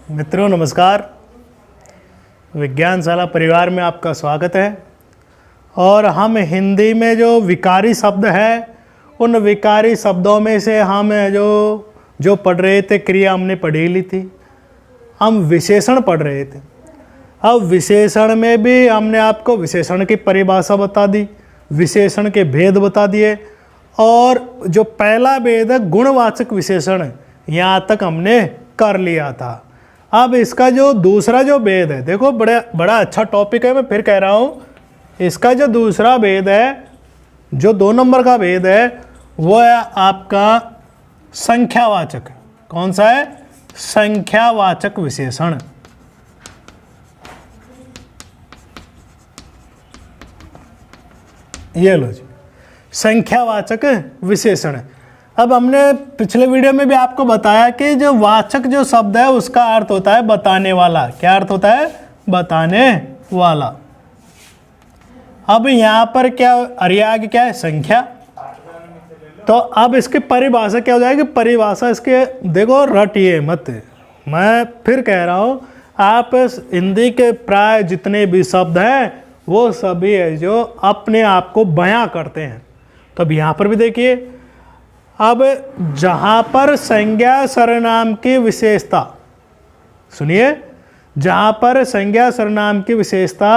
मित्रों नमस्कार। विज्ञानशाला परिवार में आपका स्वागत है। और हम हिंदी में जो विकारी शब्द है उन विकारी शब्दों में से हम जो पढ़ रहे थे, क्रिया हमने पढ़ी ली थी, हम विशेषण पढ़ रहे थे। अब विशेषण में भी हमने आपको विशेषण की परिभाषा बता दी, विशेषण के भेद बता दिए, और जो पहला भेद है गुणवाचक विशेषण, यहाँ तक हमने कर लिया था। अब इसका जो दूसरा जो भेद है, देखो बड़ा अच्छा टॉपिक है, मैं फिर कह रहा हूँ। इसका जो दूसरा भेद है, जो 2 नंबर का भेद है, वो है आपका संख्यावाचक। कौन सा है? संख्यावाचक विशेषण। ये लो जी, संख्यावाचक विशेषण। अब हमने पिछले वीडियो में भी आपको बताया कि जो वाचक जो शब्द है उसका अर्थ होता है बताने वाला। क्या अर्थ होता है? बताने वाला। अब यहाँ पर क्या अर्याग क्या है? संख्या। तो अब इसकी परिभाषा क्या हो जाएगी? परिभाषा इसके देखो, रटिए मत, मैं फिर कह रहा हूँ, आप हिंदी के प्राय जितने भी शब्द हैं वो सभी है जो अपने आप को बयां करते हैं। तो अब यहाँ पर भी देखिए, अब जहाँ पर संज्ञा सर्वनाम की विशेषता, सुनिए, जहाँ पर संज्ञा सर्वनाम की विशेषता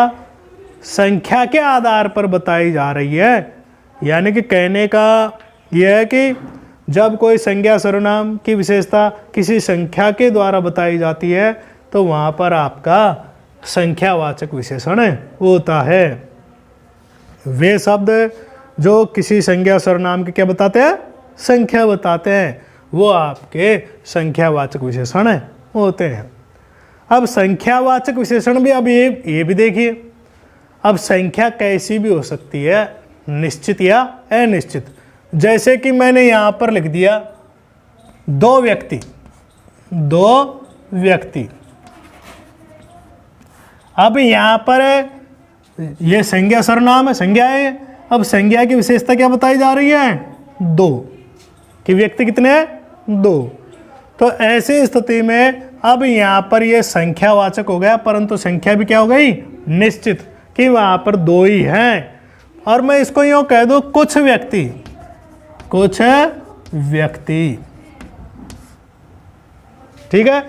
संख्या के आधार पर बताई जा रही है, यानी कि कहने का यह है कि जब कोई संज्ञा सर्वनाम की विशेषता किसी संख्या के द्वारा बताई जाती है तो वहाँ पर आपका संख्यावाचक विशेषण होता है। वे शब्द जो किसी संज्ञा सर्वनाम के क्या बताते हैं? संख्या बताते हैं, वो आपके संख्यावाचक विशेषण होते हैं। अब संख्यावाचक विशेषण भी, अब ये भी देखिए, अब संख्या कैसी भी हो सकती है, निश्चित या अनिश्चित। जैसे कि मैंने यहाँ पर लिख दिया 2 व्यक्ति, 2 व्यक्ति। अब यहाँ पर ये संज्ञा सर्वनाम है, संज्ञा है। अब संज्ञा की विशेषता क्या बताई जा रही है? 2 कि व्यक्ति कितने हैं? 2। तो ऐसी स्थिति में अब यहाँ पर ये संख्यावाचक हो गया, परंतु संख्या भी क्या हो गई? निश्चित, कि वहाँ पर 2 ही हैं। और मैं इसको यूँ कह दूँ, कुछ व्यक्ति, कुछ व्यक्ति, ठीक है।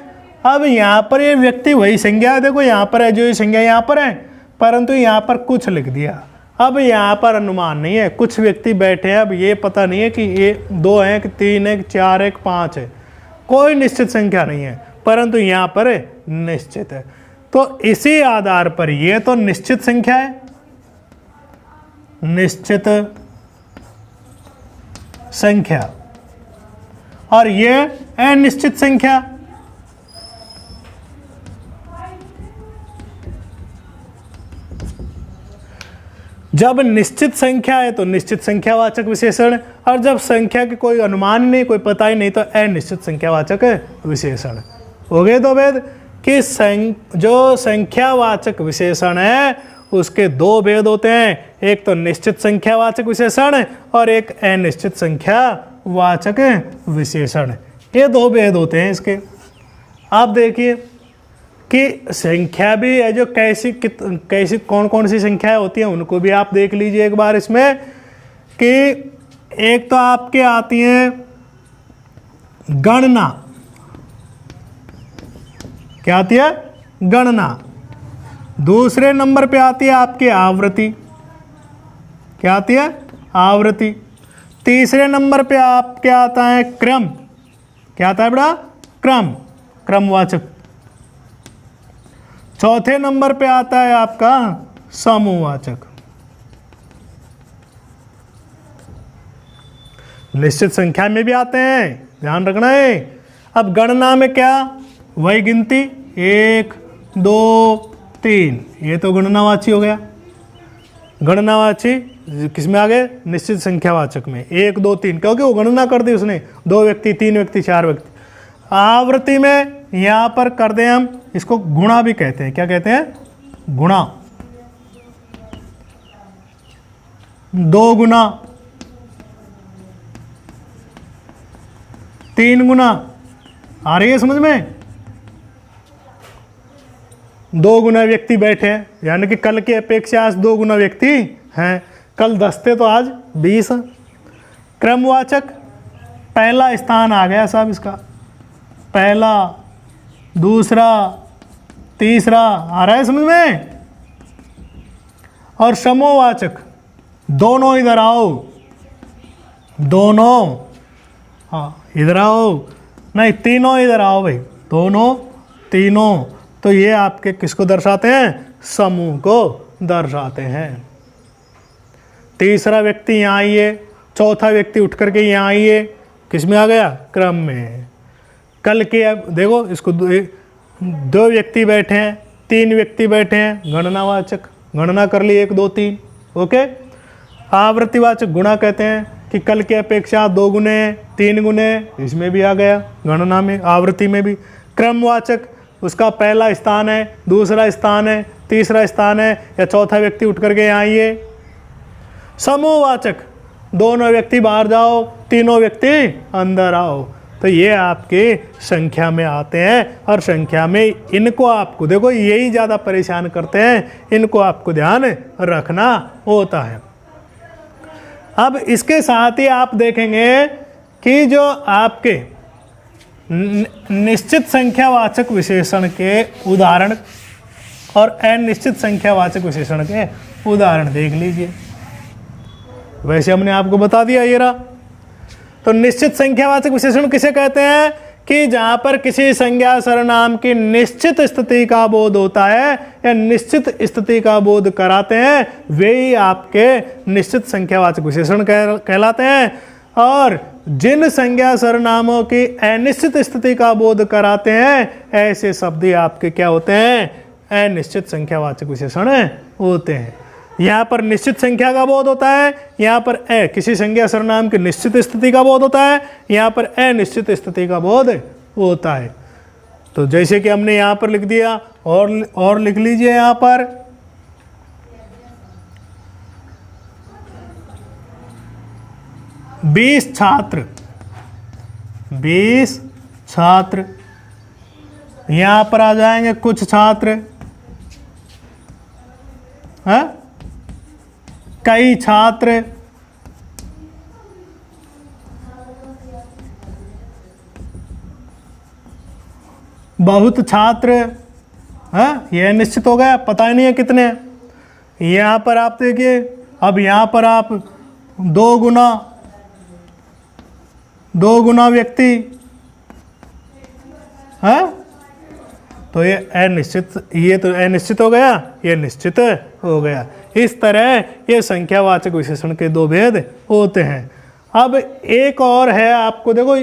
अब यहाँ पर ये व्यक्ति वही संज्ञा है, देखो यहाँ पर है, जो ये संज्ञा यहाँ पर है, परंतु यहाँ पर कुछ लिख दिया। अब यहाँ पर अनुमान नहीं है, कुछ व्यक्ति बैठे हैं, अब ये पता नहीं है कि ये 2 हैं कि 3 है कि 4 है कि 5 है, कोई निश्चित संख्या नहीं है, परंतु यहाँ पर निश्चित है। तो इसी आधार पर ये तो निश्चित संख्या है, निश्चित संख्या, और ये अनिश्चित संख्या। जब निश्चित संख्या है तो निश्चित संख्यावाचक विशेषण, और जब संख्या के कोई अनुमान नहीं, कोई पता ही नहीं, तो अनिश्चित संख्यावाचक विशेषण। हो गए 2 भेद कि जो संख्यावाचक विशेषण है उसके 2 भेद होते हैं, एक तो निश्चित संख्यावाचक विशेषण और एक अनिश्चित संख्यावाचक विशेषण। ये 2 भेद होते हैं इसके। आप देखिए कि संख्या भी है, जो कैसी कौन कौन सी संख्याएं होती हैं उनको भी आप देख लीजिए एक बार इसमें, कि एक तो आपके आती हैं गणना। क्या आती है? गणना। दूसरे नंबर पे आती है आपकी आवृत्ति। क्या आती है? आवृत्ति। तीसरे नंबर पे आपके आता है क्रम। क्या आता है बेटा? क्रम, क्रमवाचक। चौथे नंबर पे आता है आपका समूहवाचक। निश्चित संख्या में भी आते हैं, ध्यान रखना है। अब गणना में क्या? वही गिनती 1 2 3, ये तो गणनावाची हो गया। गणनावाची किसमें आ गए? निश्चित संख्यावाचक में 1 2 3, क्योंकि वो गणना कर दी उसने, 2 व्यक्ति 3 व्यक्ति 4 व्यक्ति। आवृत्ति में यहाँ पर कर दें हम, इसको गुणा भी कहते हैं। क्या कहते हैं? गुणा। 2 गुना, 3 गुना। आ रही है समझ में? 2 गुना व्यक्ति बैठे हैं, यानी कि कल की अपेक्षा आज 2 गुना व्यक्ति हैं। कल 10 थे तो आज 20। क्रमवाचक पहला स्थान आ गया साहब, इसका पहला, दूसरा, तीसरा, आ रहा है समझ में। और समूहवाचक दोनों इधर आओ, दोनों, हाँ इधर आओ, नहीं तीनों इधर आओ भाई, दोनों तीनों, तो ये आपके किसको दर्शाते हैं? समूह को दर्शाते हैं। तीसरा व्यक्ति यहाँ आइए, चौथा व्यक्ति उठ करके यहाँ आइए, किस में आ गया? क्रम में। कल के अब देखो इसको 2 व्यक्ति बैठे हैं, 3 व्यक्ति बैठे हैं, गणनावाचक, गणना कर ली 1 2 3, ओके। आवृत्तिवाचक गुणा कहते हैं कि कल की अपेक्षा 2 गुने 3 गुने, इसमें भी आ गया गणना में, आवृत्ति में भी। क्रमवाचक उसका पहला स्थान है, दूसरा स्थान है, तीसरा स्थान है, या चौथा व्यक्ति उठ करके यहाँ आइए। समूहवाचक दोनों व्यक्ति बाहर जाओ, तीनों व्यक्ति अंदर आओ, तो ये आपके संख्या में आते हैं। और संख्या में इनको आपको देखो यही ज़्यादा परेशान करते हैं, इनको आपको ध्यान रखना होता है। अब इसके साथ ही आप देखेंगे कि जो आपके निश्चित संख्यावाचक विशेषण के उदाहरण और अनिश्चित संख्यावाचक विशेषण के उदाहरण देख लीजिए। वैसे हमने आपको बता दिया ये रहा। तो निश्चित संख्यावाचक विशेषण किसे कहते हैं? कि जहां पर किसी संज्ञा सर्वनाम की निश्चित स्थिति का बोध होता है या निश्चित स्थिति का बोध कराते हैं, वे ही आपके निश्चित संख्यावाचक विशेषण कहलाते हैं। और जिन संज्ञा सर्वनामों की अनिश्चित स्थिति का बोध कराते हैं, ऐसे शब्द ही आपके क्या होते हैं? अनिश्चित संख्यावाचक विशेषण होते हैं। यहाँ पर निश्चित संख्या का बोध होता है, यहाँ पर किसी संज्ञा सर्वनाम की निश्चित स्थिति का बोध होता है, यहाँ पर अनिश्चित स्थिति का बोध होता है। तो जैसे कि हमने यहाँ पर लिख दिया, और लिख लीजिए यहाँ पर 20 छात्र, 20 छात्र, यहाँ पर आ जाएंगे कुछ छात्र, हाँ, कई छात्र, बहुत छात्र, हाँ, यह निश्चित हो गया, पता ही नहीं है कितने। यहाँ पर आप देखिए, अब यहाँ पर आप 2 गुना व्यक्ति, हाँ, तो ये अनिश्चित, ये तो अनिश्चित हो गया, ये निश्चित हो गया। इस तरह ये संख्यावाचक विशेषण के 2 भेद होते हैं। अब एक और है, आपको देखो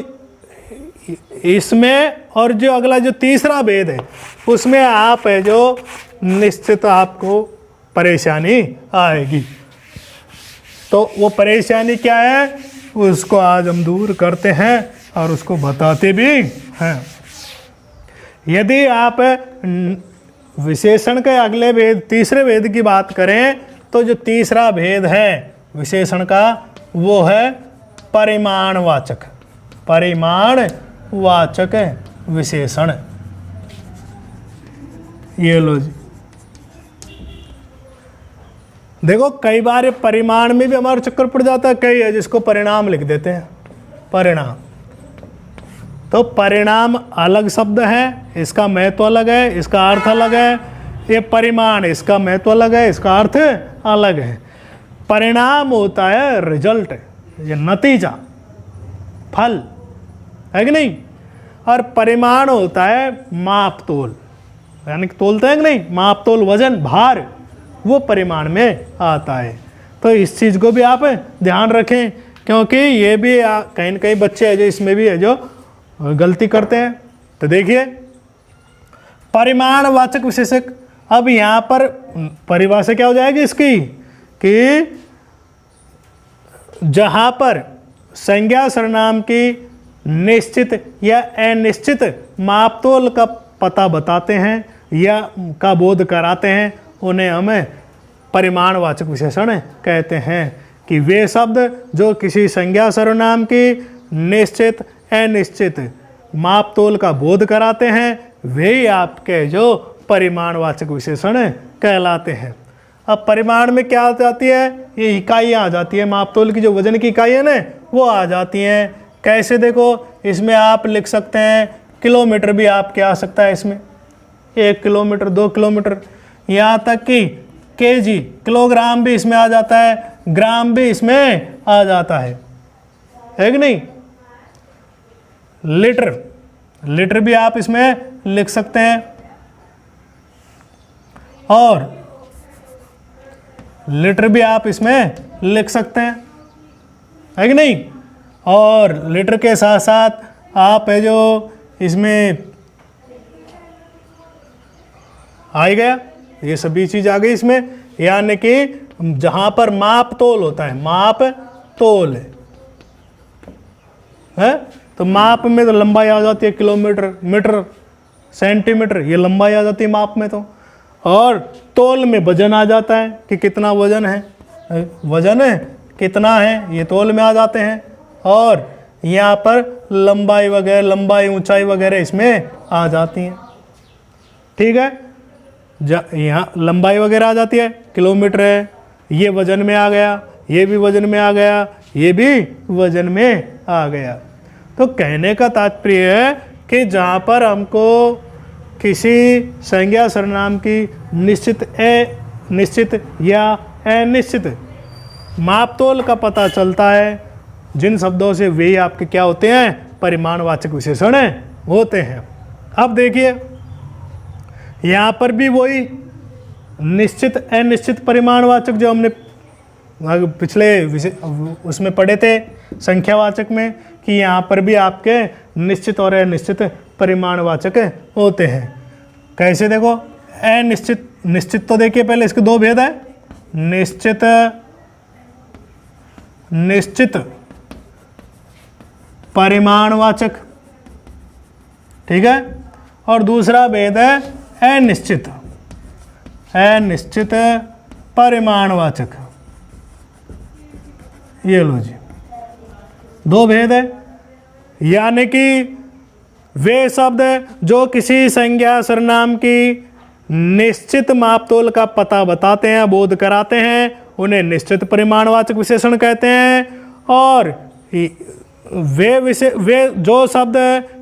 इसमें, और जो अगला जो तीसरा भेद है उसमें आप है जो निश्चित आपको परेशानी आएगी। तो वो परेशानी क्या है, उसको आज हम दूर करते हैं और उसको बताते भी हैं। यदि आप विशेषण के अगले भेद, तीसरे भेद की बात करें, तो जो तीसरा भेद है विशेषण का वो है परिमाणवाचक, परिमाणवाचक विशेषण। ये लो जी, देखो कई बार ये परिमाण में भी हमारा चक्कर पड़ जाता है, कई है जिसको परिणाम लिख देते हैं, परिणाम। तो परिणाम अलग शब्द है, इसका महत्व अलग है, इसका अर्थ अलग है। ये परिमाण, इसका महत्व अलग है, इसका अर्थ अलग है। परिणाम होता है रिजल्ट, ये नतीजा, फल, है कि नहीं। और परिमाण होता है माप तोल, यानी कि तोलते हैं कि नहीं, माप तोल, वजन, भार, वो परिमाण में आता है। तो इस चीज़ को भी आप ध्यान रखें, क्योंकि ये भी कहीं न कहीं बच्चे हैं जो इसमें भी है जो गलती करते हैं। तो देखिए परिमाणवाचक विशेषक, अब यहाँ पर परिभाषा क्या हो जाएगी इसकी, कि जहाँ पर संज्ञा सर्वनाम की निश्चित या अनिश्चित मापतोल का पता बताते हैं या का बोध कराते हैं, उन्हें हमें परिमाणवाचक विशेषण कहते हैं। कि वे शब्द जो किसी संज्ञा सर्वनाम की निश्चित अनिश्चित मापतोल का बोध कराते हैं, वे ही आपके जो परिमाणवाचक विशेषण कहलाते हैं। अब परिमाण में क्या आ जाती है, ये इकाइयाँ आ जाती है, मापतोल की जो वजन की इकाई है ना वो आ जाती हैं। कैसे, देखो इसमें आप लिख सकते हैं किलोमीटर भी आपके आ सकता है, इसमें 1 किलोमीटर 2 किलोमीटर, यहाँ तक कि केजी किलोग्राम भी इसमें आ जाता है, ग्राम भी इसमें आ जाता है कि नहीं। लीटर भी आप इसमें लिख सकते हैं, और लीटर भी आप इसमें लिख सकते हैं, है कि नहीं। और लीटर के साथ साथ आप है जो इसमें आ ही गया, ये सभी चीज आ गई इसमें, यानी कि जहां पर माप तोल होता है, माप तोल है, तो माप में तो लंबाई आ जाती है किलोमीटर, मीटर, सेंटीमीटर, ये लंबाई आ जाती है माप में तो। और तोल में वजन आ जाता है कि कितना वजन है, वजन कितना है, ये तोल में आ जाते हैं। और यहाँ पर लंबाई वगैरह, लंबाई ऊंचाई वगैरह इसमें आ जाती हैं, ठीक है। यहाँ लंबाई वगैरह आ जाती है, किलोमीटर है, ये वजन में आ गया, ये भी वजन में आ गया, ये भी वजन में आ गया। तो कहने का तात्पर्य है कि जहाँ पर हमको किसी संज्ञा सर्वनाम की निश्चित या अनिश्चित मापतोल का पता चलता है, जिन शब्दों से वे आपके क्या होते हैं, परिमाणवाचक विशेषण होते हैं। अब देखिए यहाँ पर भी वही निश्चित अनिश्चित परिमाणवाचक जो हमने पिछले उसमें पढ़े थे संख्यावाचक में, कि यहाँ पर भी आपके निश्चित और अनिश्चित परिमाणवाचक होते हैं। कैसे, देखो निश्चित तो देखिए पहले इसके दो भेद है, निश्चित परिमाणवाचक, ठीक है, और दूसरा भेद है अनिश्चित परिमाणवाचक। ये लो जी, दो भेद है, यानी कि वे शब्द जो किसी संज्ञा सर्वनाम की निश्चित मापतोल का पता बताते हैं, बोध कराते हैं, उन्हें निश्चित परिमाणवाचक विशेषण कहते हैं। और वे जो शब्द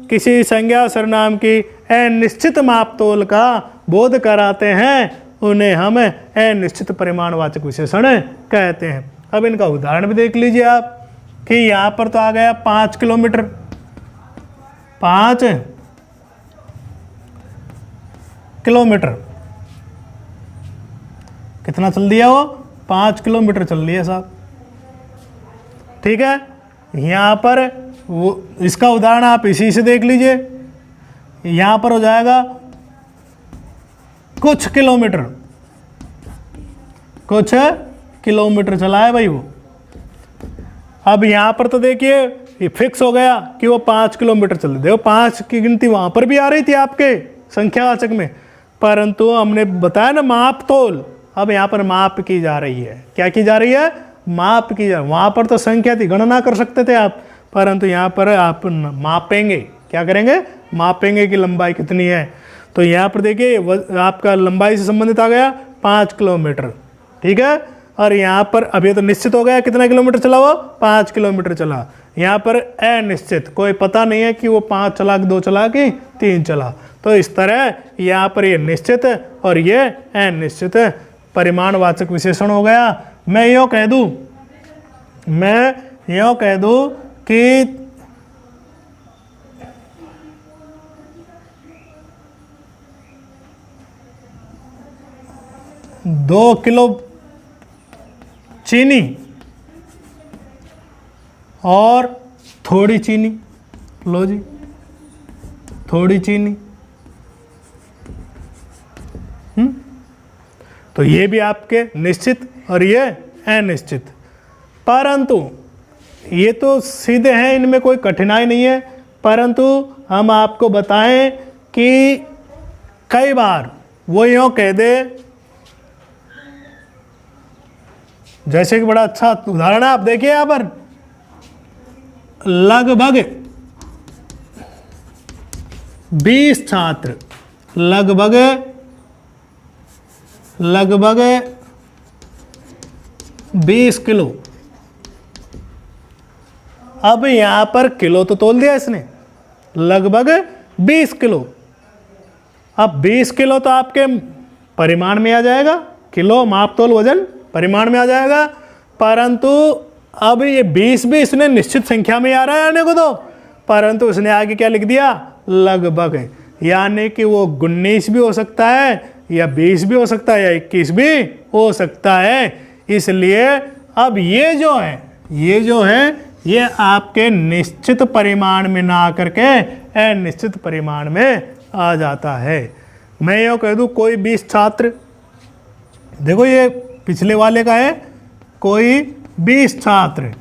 किसी संज्ञा सर्वनाम की अनिश्चित मापतोल का बोध कराते हैं, उन्हें हम अनिश्चित परिमाणवाचक विशेषण कहते हैं। अब इनका उदाहरण भी देख लीजिए आप, कि यहाँ पर तो आ गया 5 किलोमीटर, 5 किलोमीटर कितना चल दिया, वो 5 किलोमीटर चल दिया साहब, ठीक है। यहाँ पर वो इसका उदाहरण आप इसी से देख लीजिए, यहाँ पर हो जाएगा कुछ किलोमीटर चला है भाई वो। अब यहाँ पर तो देखिए ये फिक्स हो गया कि वो 5 किलोमीटर चल रहे, देखो 5 की गिनती वहाँ पर भी आ रही थी आपके संख्यावाचक में, परंतु हमने बताया ना माप तोल, अब यहाँ पर माप की जा रही है। क्या की जा रही है, माप की जा रही है। वहाँ पर तो संख्या थी, गणना कर सकते थे आप, परंतु यहाँ पर आप मापेंगे, क्या करेंगे, मापेंगे कि लंबाई कितनी है। तो यहाँ पर देखिए आपका लंबाई से संबंधित आ गया 5 किलोमीटर, ठीक है। और यहाँ पर अभी तो निश्चित हो गया कितना किलोमीटर चला, वो 5 किलोमीटर चला। यहाँ पर अनिश्चित, कोई पता नहीं है कि वो 5 चला कि 2 चला कि 3 चला। तो इस तरह यहाँ पर ये निश्चित और ये अनिश्चित परिमाणवाचक विशेषण हो गया। मैं यूँ कह दूँ कि 2 किलो चीनी और थोड़ी चीनी, लो जी थोड़ी चीनी, तो ये भी आपके निश्चित और ये अनिश्चित। परंतु ये तो सीधे हैं, इनमें कोई कठिनाई नहीं है, परंतु हम आपको बताएं कि कई बार वो यूँ कह दे, जैसे कि बड़ा अच्छा उदाहरण है, आप देखिए यहाँ पर लगभग 20 छात्र, लगभग लगभग 20 किलो। अब यहां पर किलो तो तोल दिया इसने, लगभग 20 किलो। अब 20 किलो तो आपके परिमाण में आ जाएगा, किलो माप तोल वजन परिमाण में आ जाएगा, परंतु अब ये 20 भी इसने निश्चित संख्या में आ रहा है आने को तो, परंतु उसने आगे क्या लिख दिया, लगभग। यानी कि वो 19 भी हो सकता है या 20 भी हो सकता है या 21 भी हो सकता है। इसलिए अब ये जो है ये आपके निश्चित परिमाण में ना आकर के अनिश्चित परिमाण में आ जाता है। मैं यूँ कह दूँ कोई 20 छात्र, देखो ये पिछले वाले का है, कोई 20 छात्र।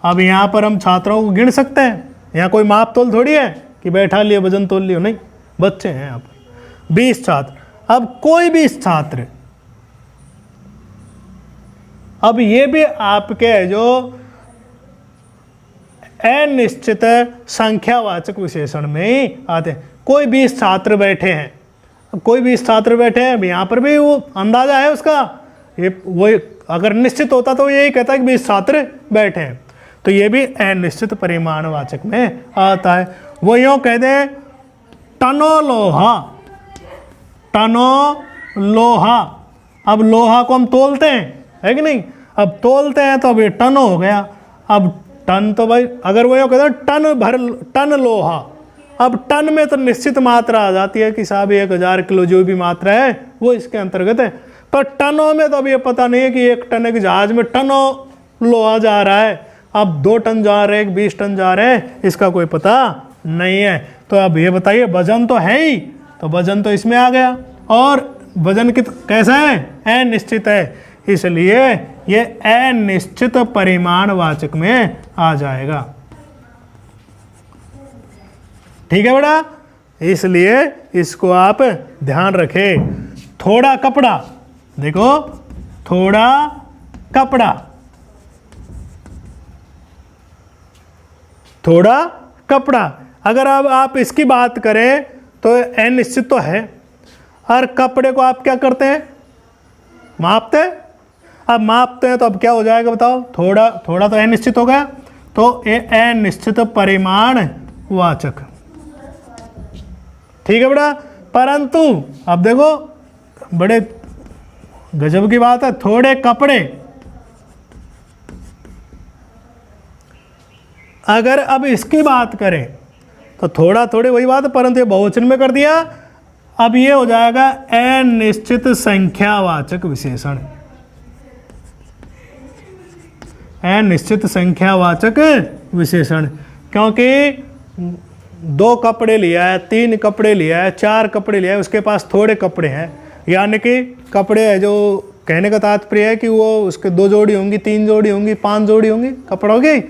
अब यहाँ पर हम छात्रों को गिन सकते हैं, यहाँ कोई माप तोल थोड़ी है कि बैठा लिए वजन तोल लियो, नहीं, बच्चे हैं यहाँ पर 20 छात्र। अब कोई 20 छात्र, अब ये भी आपके जो अनिश्चित संख्यावाचक विशेषण में ही आते हैं। कोई 20 छात्र बैठे हैं, अब कोई 20 छात्र बैठे हैं, अब यहाँ पर भी वो अंदाजा है उसका, ये वो अगर निश्चित होता तो यही कहता है कि 20 छात्र बैठे हैं, तो ये भी अनिश्चित परिमाणवाचक में आता है। वो यूँ कह दें टनो लोहा, टनो लोहा। अब लोहा को हम तोलते हैं, है कि नहीं, अब तोलते हैं तो अब ये टन हो गया। अब टन तो भाई अगर वो यूँ कहते हैं टन लोहा, अब टन में तो निश्चित मात्रा आ जाती है कि साहब 1000 किलो जो भी मात्रा है वो इसके अंतर्गत है, पर टनों में तो अब ये पता नहीं है कि 1 टन के जहाज में टनों लोहा जा रहा है, अब 2 टन जा रहे हैं, 20 टन जा रहे हैं, इसका कोई पता नहीं है। तो अब ये बताइए वजन तो है ही, तो वजन तो इसमें आ गया, और वजन कैसा है, अनिश्चित है, इसलिए ये अनिश्चित परिमाणवाचक में आ जाएगा। ठीक है बेटा, इसलिए इसको आप ध्यान रखें। थोड़ा कपड़ा, देखो थोड़ा कपड़ा, थोड़ा कपड़ा, अगर अब आप इसकी बात करें तो अनिश्चित तो है, और कपड़े को आप क्या करते हैं, मापते हैं। अब मापते हैं तो अब क्या हो जाएगा बताओ, थोड़ा थोड़ा तो अनिश्चित हो गया, तो ये अनिश्चित परिमाणवाचक। ठीक है बेटा, परंतु अब देखो बड़े गजब की बात है, थोड़े कपड़े, अगर अब इसकी बात करें तो थोड़ा थोड़े वही बात है, परंतु ये बहुवचन में कर दिया, अब ये हो जाएगा अनिश्चित संख्यावाचक विशेषण, अनिश्चित संख्यावाचक विशेषण। क्योंकि 2 कपड़े लिया है, 3 कपड़े लिया है, 4 कपड़े लिया है, उसके पास थोड़े कपड़े हैं, यानी कि कपड़े है, जो कहने का तात्पर्य है कि वो उसके 2 जोड़ी होंगी, 3 जोड़ी होंगी, 5 जोड़ी होंगी कपड़ों की।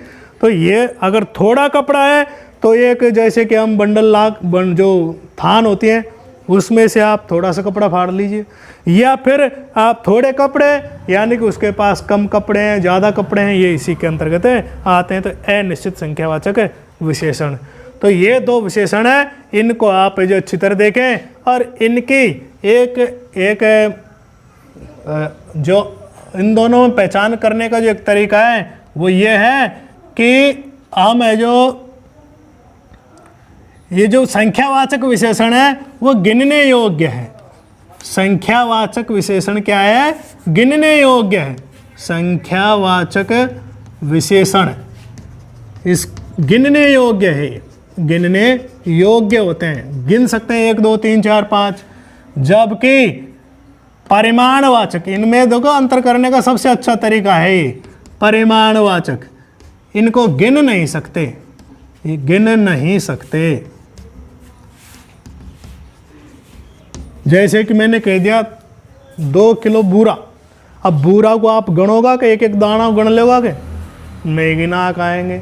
तो ये अगर थोड़ा कपड़ा है तो एक जैसे कि हम बंडल जो थान होती है उसमें से आप थोड़ा सा कपड़ा फाड़ लीजिए, या फिर आप थोड़े कपड़े यानी कि उसके पास कम कपड़े हैं, ज़्यादा कपड़े हैं, ये इसी के अंतर्गत आते हैं। तो अनिश्चित संख्यावाचक विशेषण, तो ये 2 विशेषण हैं, इनको आप जो अच्छी तरह देखें, और इनकी एक जो इन दोनों में पहचान करने का जो एक तरीका है वो ये है कि हम है जो ये जो संख्यावाचक विशेषण है वो गिनने योग्य है। संख्यावाचक विशेषण क्या है, गिनने योग्य है। संख्यावाचक विशेषण इस गिनने योग्य है, गिनने योग्य होते हैं, गिन सकते हैं 1 2 3 4 5। जबकि परिमाणवाचक, इनमें देखो अंतर करने का सबसे अच्छा तरीका है ये परिमाणवाचक, इनको गिन नहीं सकते, ये गिन नहीं सकते। जैसे कि मैंने कह दिया 2 किलो बूरा, अब बूरा को आप गणोगा कि एक एक दाना गण लोगा के, नहीं गिना खाएंगे।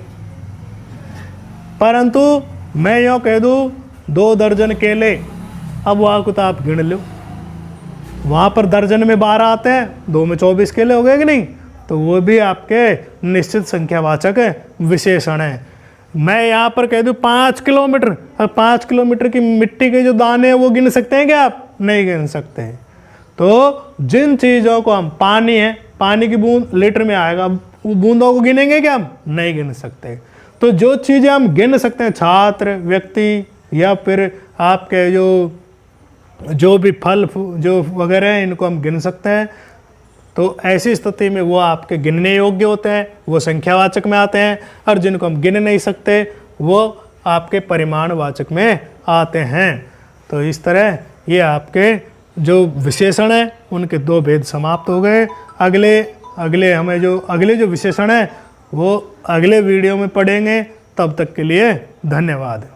परंतु मैं यूँ कह दूँ 2 दर्जन केले, अब वहाँ को तो आप गिन लो, वहाँ पर दर्जन में 12 आते हैं, 2 में 24 केले हो गए कि नहीं, तो वो भी आपके निश्चित संख्यावाचक विशेषण है। मैं यहाँ पर कह दूँ 5 किलोमीटर, अब 5 किलोमीटर की मिट्टी के जो दाने हैं वो गिन सकते हैं क्या आप, नहीं गिन सकते हैं। तो जिन चीज़ों को हम, पानी है, पानी की बूंद लीटर में आएगा, वो बूंदों को गिनेंगे क्या हम? नहीं गिन सकते। तो जो चीज़ें हम गिन सकते हैं, छात्र, व्यक्ति, या फिर आपके जो भी फल जो वगैरह हैं, इनको हम गिन सकते हैं। तो ऐसी स्थिति में वो आपके गिनने योग्य होते हैं, वो संख्यावाचक में आते हैं, और जिनको हम गिन नहीं सकते वो आपके परिमाणवाचक में आते हैं। तो इस तरह ये आपके जो विशेषण हैं उनके दो भेद समाप्त हो गए। अगले हमें अगले जो विशेषण हैं वो अगले वीडियो में पढ़ेंगे। तब तक के लिए धन्यवाद।